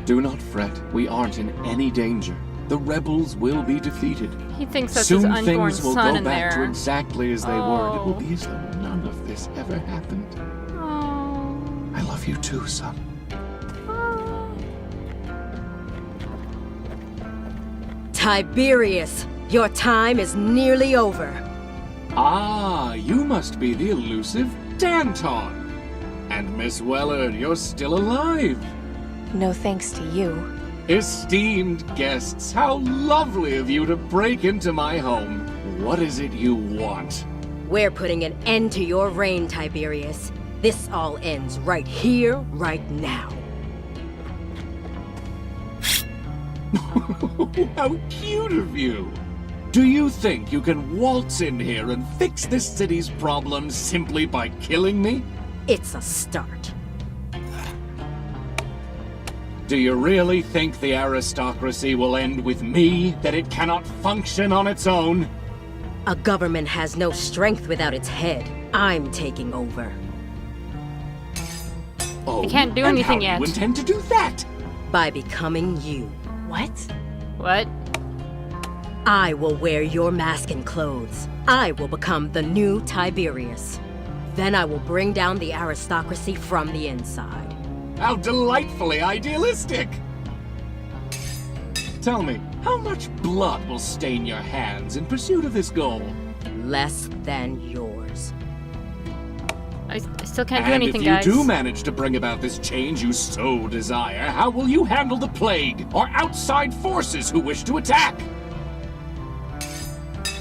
Do not fret. We aren't in any danger. The rebels will be defeated. He thinks that's Soon his unborn things will son go in back there. to exactly as they were. It will Oh. be as though none of this ever happened. Oh. I love you too, son. Tiberius, your time is nearly over. Ah, you must be the elusive Danton. And Miss Wellard, you're still alive. No thanks to you. Esteemed guests, how lovely of you to break into my home. What is it you want? We're putting an end to your reign, Tiberius. This all ends right here, right now. How cute of you! Do you think you can waltz in here and fix this city's problems simply by killing me? It's a start. Do you really think the aristocracy will end with me? That it cannot function on its own? A government has no strength without its head. I'm taking over. Oh, I can't do and anything how yet. do you intend to do that? By becoming you. What? What? I will wear your mask and clothes. I will become the new Tiberius. Then I will bring down the aristocracy from the inside. How delightfully idealistic! Tell me, how much blood will stain your hands in pursuit of this goal? Less than yours. I still can't do And anything, if you guys. do manage to bring about this change you so desire, how will you handle the plague or outside forces who wish to attack?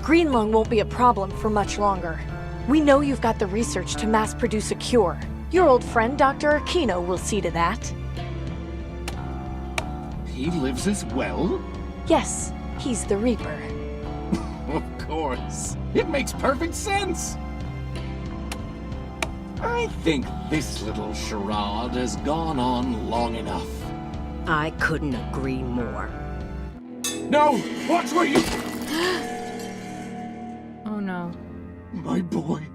Green lung won't be a problem for much longer. We know you've got the research to mass produce a cure. Your old friend, Dr. Aquino, will see to that. He lives as well? Yes, he's the Reaper. Of course. It makes perfect sense. I think this little charade has gone on long enough. I couldn't agree more. No! What were you? Oh no. My boy.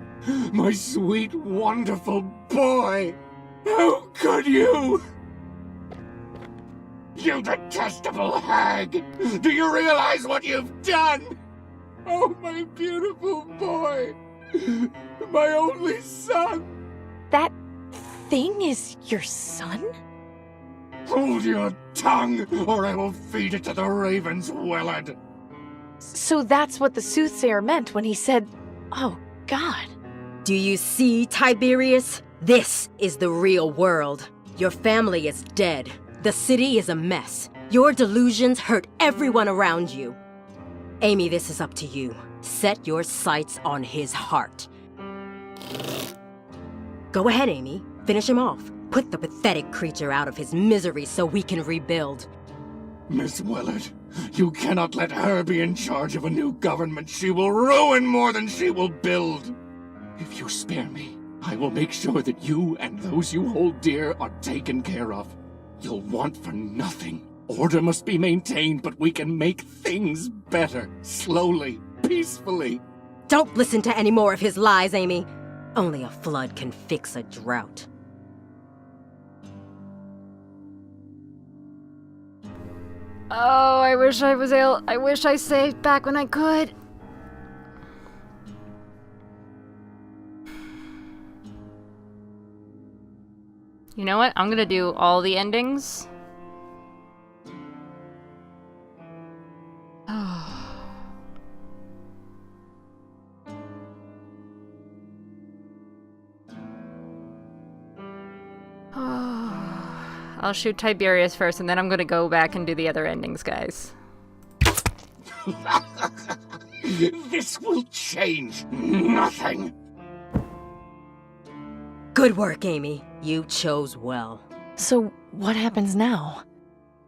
My sweet, wonderful boy. How could you? You detestable hag! Do you realize what you've done? Oh, my beautiful boy. My only son. That thing is your son? Hold your tongue, or I will feed it to the ravens, Wellard. So that's what the soothsayer meant when he said, "Oh, God." Do you see, Tiberius? This is the real world. Your family is dead. The city is a mess. Your delusions hurt everyone around you. Amy, this is up to you. Set your sights on his heart. Go ahead, Amy. Finish him off. Put the pathetic creature out of his misery so we can rebuild. Miss Wellard, you cannot let her be in charge of a new government. She will ruin more than she will build. If you spare me, I will make sure that you and those you hold dear are taken care of. You'll want for nothing. Order must be maintained, but we can make things better. Slowly, peacefully. Don't listen to any more of his lies, Amy. Only a flood can fix a drought. Oh, I wish I was able. I wish I saved back when I could. You know what? I'm gonna do all the endings. I'll shoot Tiberius first, and then I'm gonna go back and do the other endings, guys. This will change nothing. Good work, Amy. You chose well. So what happens now?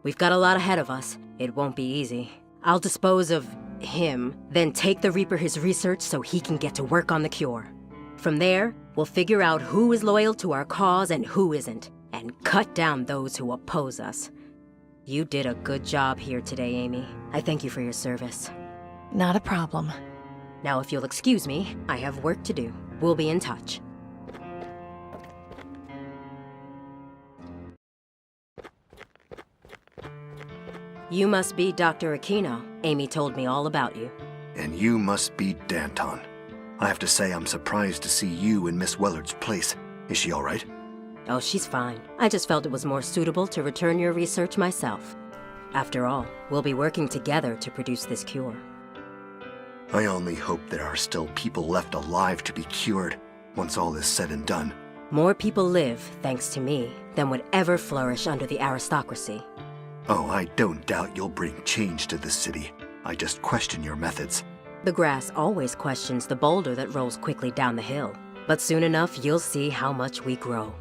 We've got a lot ahead of us. It won't be easy. I'll dispose of him, then take the Reaper his research so he can get to work on the cure. From there, we'll figure out who is loyal to our cause and who isn't, and cut down those who oppose us. You did a good job here today, Amy. I thank you for your service. Not a problem. Now, if you'll excuse me, I have work to do. We'll be in touch. You must be Dr. Aquino. Amy told me all about you. And you must be Danton. I have to say I'm surprised to see you in Miss Wellard's place. Is she all right? Oh, she's fine. I just felt it was more suitable to return your research myself. After all, we'll be working together to produce this cure. I only hope there are still people left alive to be cured once all is said and done. More people live, thanks to me, than would ever flourish under the aristocracy. Oh, I don't doubt you'll bring change to this city. I just question your methods. The grass always questions the boulder that rolls quickly down the hill. But soon enough, you'll see how much we grow.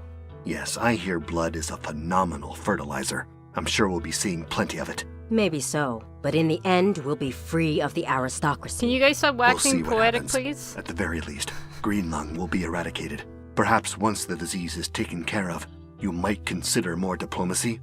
Yes, I hear blood is a phenomenal fertilizer. I'm sure we'll be seeing plenty of it. Maybe so, but in the end, we'll be free of the aristocracy. Can you guys stop We'll waxing see what poetic, happens. please? At the very least, green lung will be eradicated. Perhaps once the disease is taken care of, you might consider more diplomacy.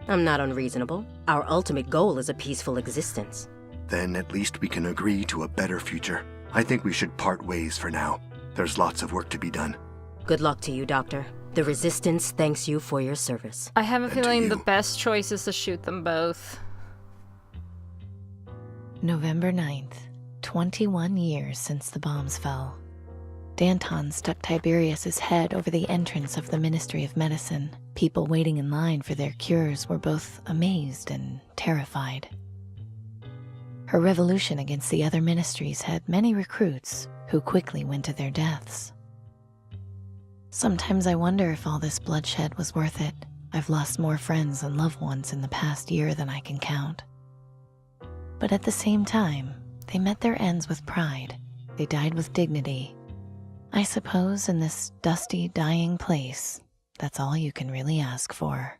I'm not unreasonable. Our ultimate goal is a peaceful existence. Then at least we can agree to a better future. I think we should part ways for now. There's lots of work to be done. Good luck to you, Doctor. The Resistance thanks you for your service. I have a And to feeling the you. best choice is to shoot them both. November 9th, 21 years since the bombs fell. Danton stuck Tiberius's head over the entrance of the Ministry of Medicine. People waiting in line for their cures were both amazed and terrified. Her revolution against the other ministries had many recruits who quickly went to their deaths. Sometimes I wonder if all this bloodshed was worth it. I've lost more friends and loved ones in the past year than I can count. But at the same time, they met their ends with pride. They died with dignity. I suppose in this dusty, dying place, that's all you can really ask for.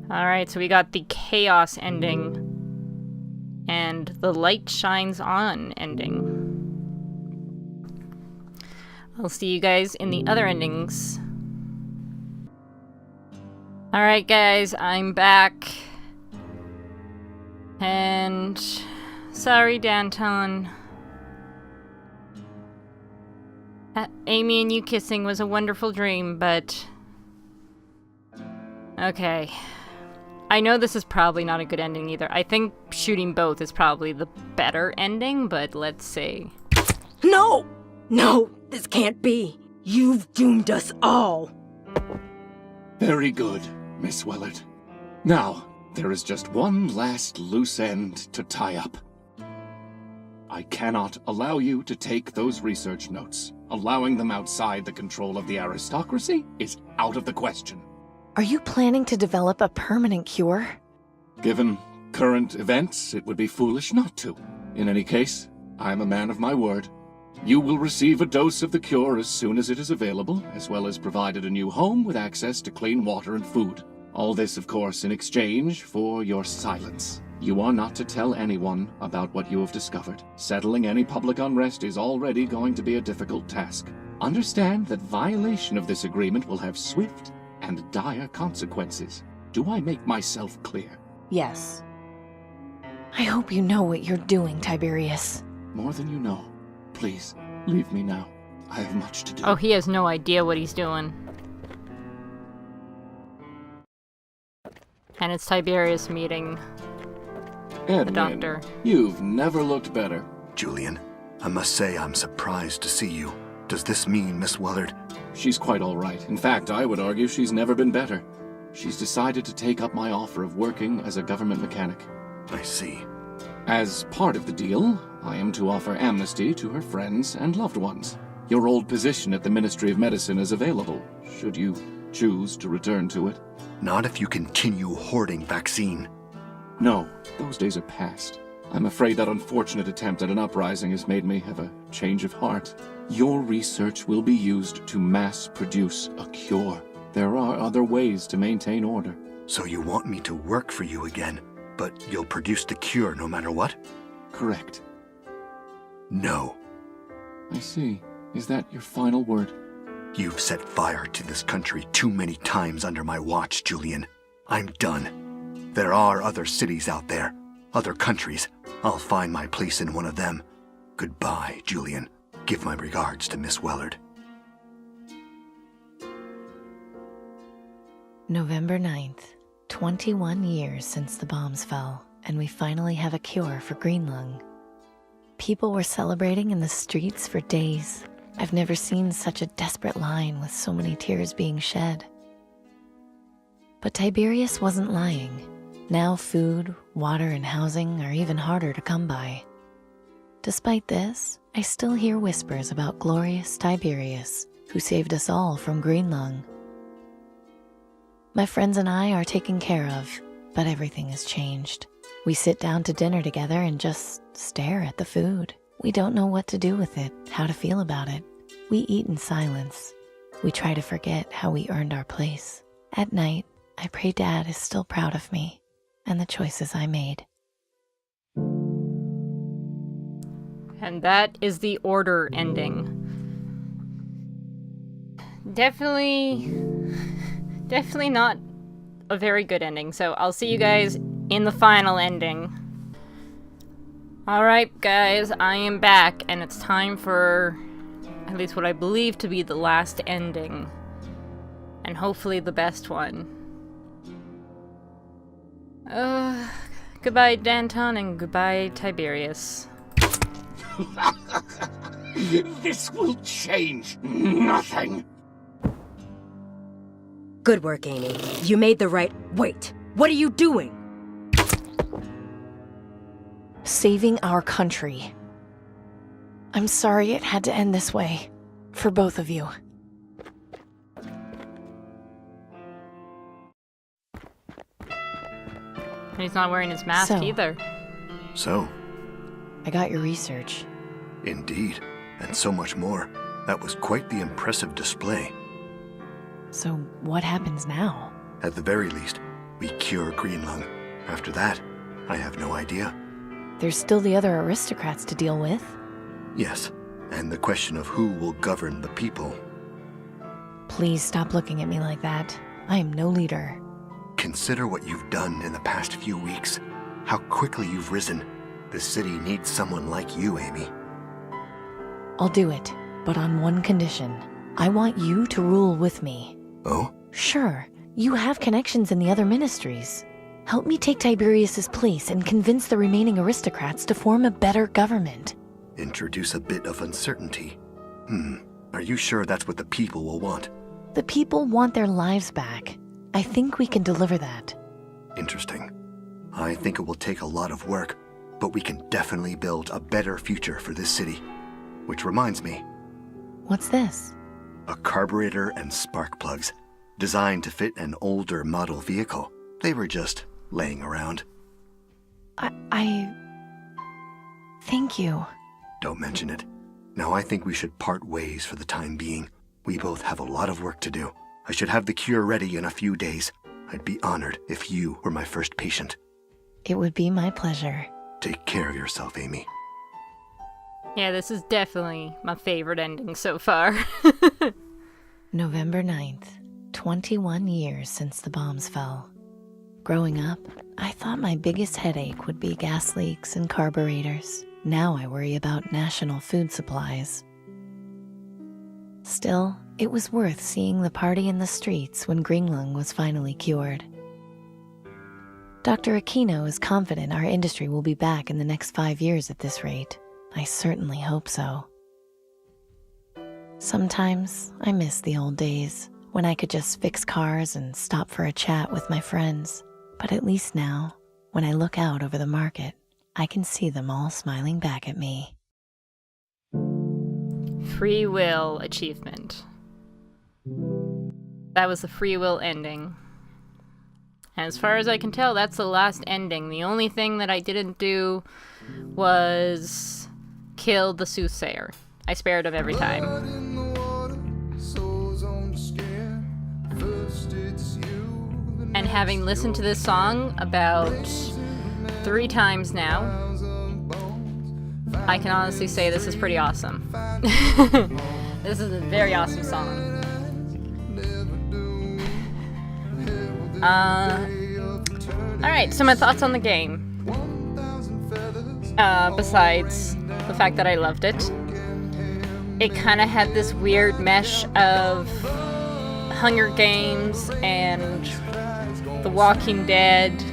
Alright, so we got the chaos ending and the light shines on ending. I'll see you guys in the other endings. Alright guys, I'm back. And sorry, Danton. Amy and you kissing was a wonderful dream, but okay. I know this is probably not a good ending either. I think shooting both is probably the better ending, but let's see. No! No, this can't be. You've doomed us all. Very good, Miss Wellard. Now, there is just one last loose end to tie up. I cannot allow you to take those research notes. Allowing them outside the control of the aristocracy is out of the question. Are you planning to develop a permanent cure? Given current events, it would be foolish not to. In any case, I'm a man of my word. You will receive a dose of the cure as soon as it is available, as well as provided a new home with access to clean water and food. All this, of course, in exchange for your silence. You are not to tell anyone about what you have discovered. Settling any public unrest is already going to be a difficult task. Understand that violation of this agreement will have swift and dire consequences. Do I make myself clear? Yes. I hope you know what you're doing, Tiberius. More than you know. Please, leave me now. I have much to do. Oh, he has no idea what he's doing. And it's Tiberius meeting the doctor. You've never looked better. Julian, I must say I'm surprised to see you. Does this mean Miss Wellard? She's quite all right. In fact, I would argue she's never been better. She's decided to take up my offer of working as a government mechanic. I see. As part of the deal, I am to offer amnesty to her friends and loved ones. Your old position at the Ministry of Medicine is available, should you choose to return to it. Not if you continue hoarding vaccine. No, those days are past. I'm afraid that unfortunate attempt at an uprising has made me have a change of heart. Your research will be used to mass produce a cure. There are other ways to maintain order. So you want me to work for you again, but you'll produce the cure no matter what? Correct. No. I see. Is that your final word? You've set fire to this country too many times under my watch, Julian. I'm done. There are other cities out there, other countries. I'll find my place in one of them. Goodbye, Julian. Give my regards to Miss Wellard. November 9th, 21 years since the bombs fell, and we finally have a cure for green lung. People were celebrating in the streets for days. I've never seen such a desperate line with so many tears being shed. But Tiberius wasn't lying. Now food, water, and housing are even harder to come by. Despite this, I still hear whispers about glorious Tiberius, who saved us all from green lung. My friends and I are taken care of, but everything has changed. We sit down to dinner together and just stare at the food. We don't know what to do with it, how to feel about it. We eat in silence. We try to forget how we earned our place. At night, I pray Dad is still proud of me and the choices I made. And that is the Order ending. Definitely not a very good ending, so I'll see you guys in the final ending. Alright guys, I am back, and it's time for at least what I believe to be the last ending. And hopefully the best one. Goodbye Danton and goodbye Tiberius. This will change nothing. Good work, Amy. You made the right... Wait! What are you doing? Saving our country. I'm sorry it had to end this way. For both of you. And he's not wearing his mask either. So? I got your research. Indeed. And so much more. That was quite the impressive display. So what happens now? At the very least, we cure green lung. After that, I have no idea. There's still the other aristocrats to deal with. Yes, and the question of who will govern the people. Please stop looking at me like that. I am no leader. Consider what you've done in the past few weeks. How quickly you've risen. The city needs someone like you, Amy. I'll do it, but on one condition. I want you to rule with me. Oh? Sure, you have connections in the other ministries. Help me take Tiberius's place and convince the remaining aristocrats to form a better government. Introduce a bit of uncertainty. Are you sure that's what the people will want? The people want their lives back. I think we can deliver that. Interesting. I think it will take a lot of work, but we can definitely build a better future for this city. Which reminds me. What's this? A carburetor and spark plugs, designed to fit an older model vehicle. They were just laying around. Thank you. Don't mention it. Now I think we should part ways for the time being. We both have a lot of work to do. I should have the cure ready in a few days. I'd be honored if you were my first patient. It would be my pleasure. Take care of yourself, Amy. Yeah, this is definitely my favorite ending so far. November 9th, 21 years since the bombs fell. Growing up, I thought my biggest headache would be gas leaks and carburetors. Now I worry about national food supplies. Still, it was worth seeing the party in the streets when green lung was finally cured. Dr. Aquino is confident our industry will be back in the next 5 years at this rate. I certainly hope so. Sometimes I miss the old days when I could just fix cars and stop for a chat with my friends. But at least now, when I look out over the market, I can see them all smiling back at me. Free will achievement. That was the free will ending. And as far as I can tell, that's the last ending. The only thing that I didn't do was kill the soothsayer. I spared him every time. And having listened to this song about 3 times now, I can honestly say this is pretty awesome. This is a very awesome song. Alright, so my thoughts on the game. Besides the fact that I loved it, it kind of had this weird mesh of Hunger Games and The Walking Dead.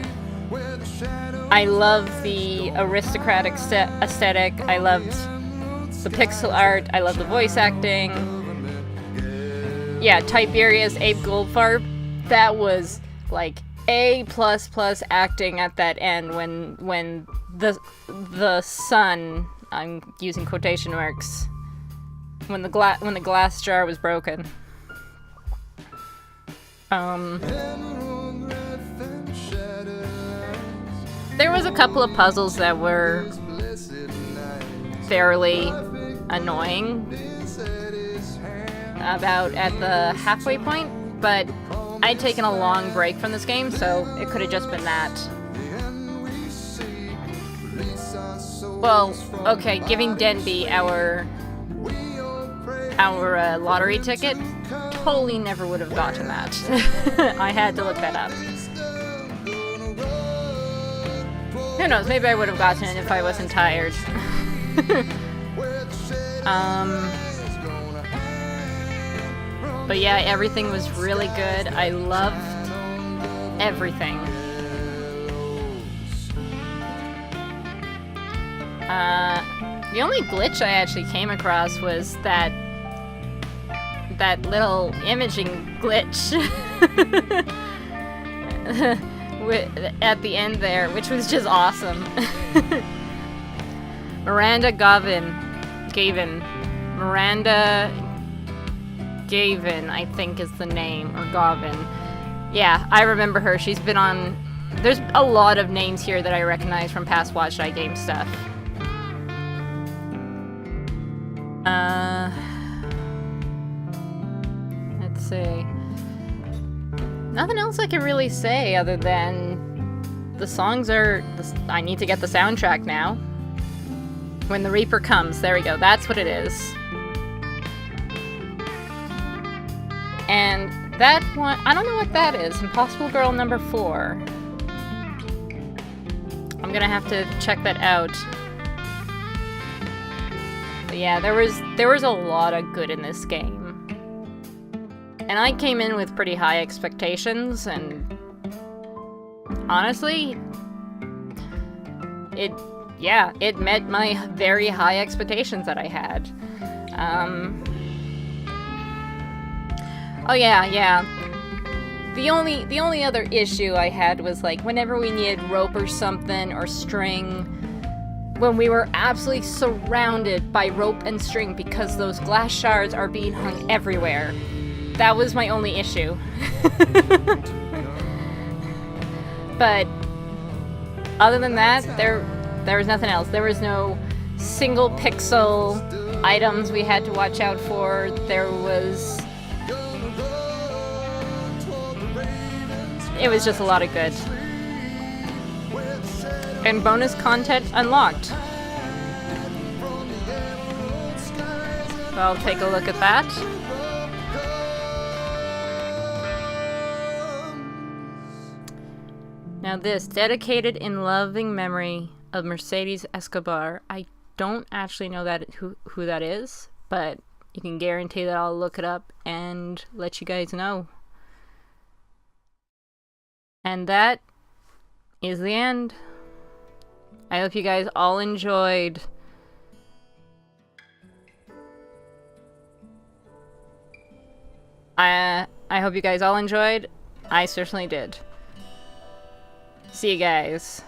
I love the aristocratic aesthetic. I loved the pixel art. I love the voice acting. Yeah, Tiberius Abe Goldfarb. That was like A++ acting at that end when the sun, I'm using quotation marks, when the glass jar was broken. There was a couple of puzzles that were fairly annoying about at the halfway point, but I'd taken a long break from this game, so it could have just been that. Well, okay, giving Denby our lottery ticket, totally never would have gotten that. I had to look that up. Who knows, maybe I would have gotten it if I wasn't tired. But yeah, everything was really good. I loved everything. The only glitch I actually came across was that little imaging glitch at the end there, which was just awesome. Miranda Gavin, I think is the name, or Gavin. Yeah, I remember her. She's been on... There's a lot of names here that I recognize from past Watch Eye Game stuff. Let's see. Nothing else I can really say other than the songs are... I need to get the soundtrack now. When the Reaper Comes. There we go. That's what it is. And that one... I don't know what that is. Impossible Girl number 4. I'm gonna have to check that out. But yeah, there was a lot of good in this game. And I came in with pretty high expectations, and honestly, it met my very high expectations that I had. Oh yeah. The only other issue I had was like whenever we needed rope or something or string, when we were absolutely surrounded by rope and string because those glass shards are being hung everywhere. That was my only issue. But other than that, there was nothing else. There was no single pixel items we had to watch out for. It was just a lot of good. And bonus content unlocked. So I'll take a look at that. Now this, dedicated in loving memory of Mercedes Escobar. I don't actually know who that is, but you can guarantee that I'll look it up and let you guys know. And that is the end. I hope you guys all enjoyed. I hope you guys all enjoyed. I certainly did. See you guys.